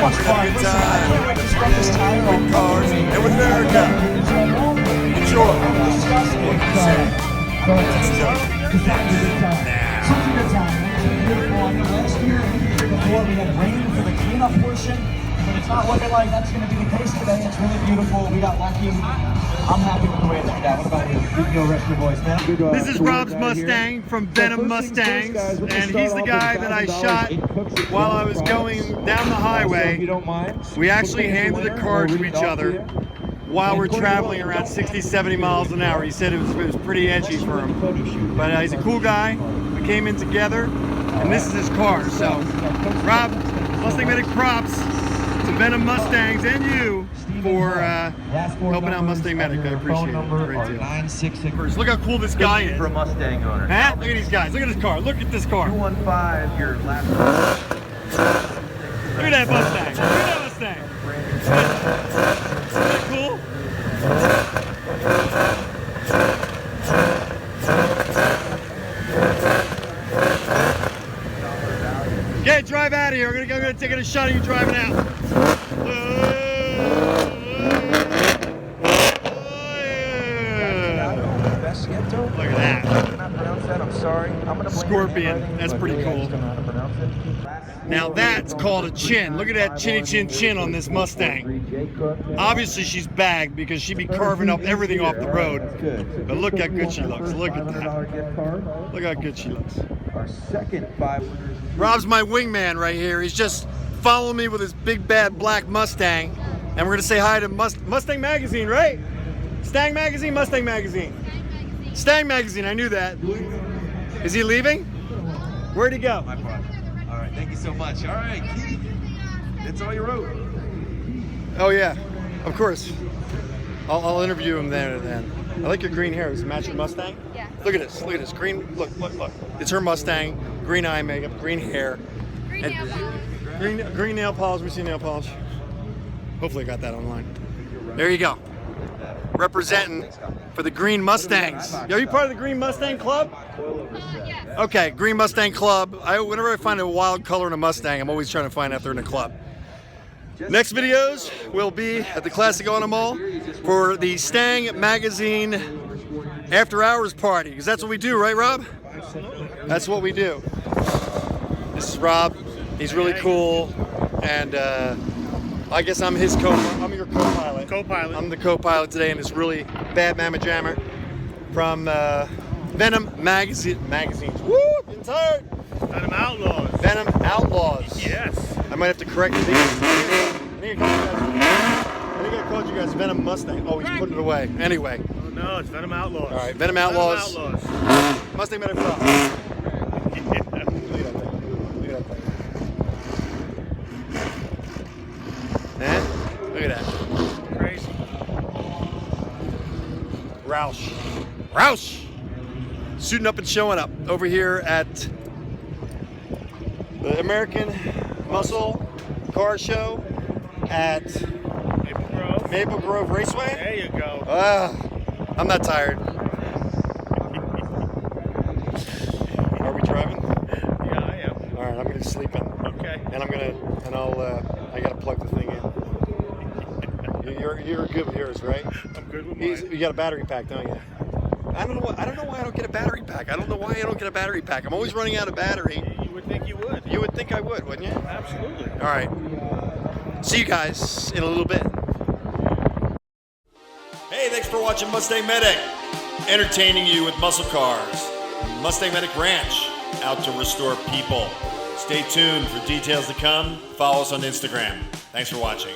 much fun. Listen, I can't wait to spend this time with cars and with America. Enjoy. Disgusting. Let's do it. Now. Such a good time. It's been beautiful. I know last year and the year before we had rain for the cleanup portion, but it's not looking like that's going to be the case today. It's really beautiful. We got lucky. I'm happy with the way it turned out. What about you? You can go rest your voice, man. This is Rob's Mustang from Venom Mustangs, and he's the guy that I shot while I was going down the highway. We actually handed a car to each other while we're traveling around 60, 70 miles an hour. He said it was pretty edgy for him. But he's a cool guy. We came in together, and this is his car. So, Rob, MustangMedic props to Venom Mustangs and you for helping out MustangMedic. I appreciate it. Great deal. First, look how cool this guy is. For a Mustang owner. Huh? Look at these guys. Look at this car. Look at this car. 215, your last. Look at that Mustang. Look at that Mustang. Isn't that cool? Yeah, drive out of here. I'm gonna take a shot of you driving out. Look at that. I'm sorry. Scorpion. That's pretty cool. Now that's called a chin. Look at that chinny chin chin on this Mustang. Obviously she's bagged because she'd be carving up everything off the road. But look how good she looks. Look at that. Look how good she looks. Our second 500. Rob's my wingman right here. He's just following me with his big bad black Mustang. And we're gonna say hi to Mustang Magazine, right? Stang Magazine, Mustang Magazine. Stang Magazine, I knew that. Is he leaving? Where'd he go? My part. All right, thank you so much. All right, Keith, that's all you wrote. Oh yeah, of course. I'll interview him there then. I like your green hair. Does it match your Mustang? Yeah. Look at this. Look at this. Green. Look. It's her Mustang. Green eye makeup. Green hair. Green nail polish. Green nail polish. We see nail polish. Hopefully I got that online. There you go. Representing for the Green Mustangs. Are you part of the Green Mustang Club? Yes. Okay, Green Mustang Club. Whenever I find a wild color in a Mustang, I'm always trying to find out they're in a club. Next videos will be at the Classic Auto Mall for the Stang Magazine After Hours Party, because that's what we do, right, Rob? That's what we do. This is Rob. He's really cool, and I guess I'm your co-pilot. Co-pilot. I'm the co-pilot today in this really bad mamma jammer from Venom Magazines. Woo! Getting tired. Venom Outlaws. Venom Outlaws. Yes. I might have to correct these. I think I called you guys Venom Mustang. Oh, he's putting it away. Anyway. Oh, no, it's Venom Outlaws. All right, Venom Outlaws. Venom Outlaws. MustangMedic Mustang. Look at that thing. Look at that. Crazy. Roush. Suiting up and showing up over here at the American Muscle Car Show at Maple Grove Raceway. There you go. I'm not tired. Are we driving? Yeah, I am. All right, I'm gonna sleep in. Okay. And I gotta plug the thing in. You're good with yours, right? I'm good with mine. You got a battery pack, don't you? I don't know why I don't get a battery pack. I don't know why I don't get a battery pack. I'm always running out of battery. You would think you would. You would think I would, wouldn't you? Absolutely. All right. See you guys in a little bit. Hey, thanks for watching Mustang Medic. Entertaining you with muscle cars. Mustang Medic Ranch, out to restore people. Stay tuned for details to come. Follow us on Instagram. Thanks for watching.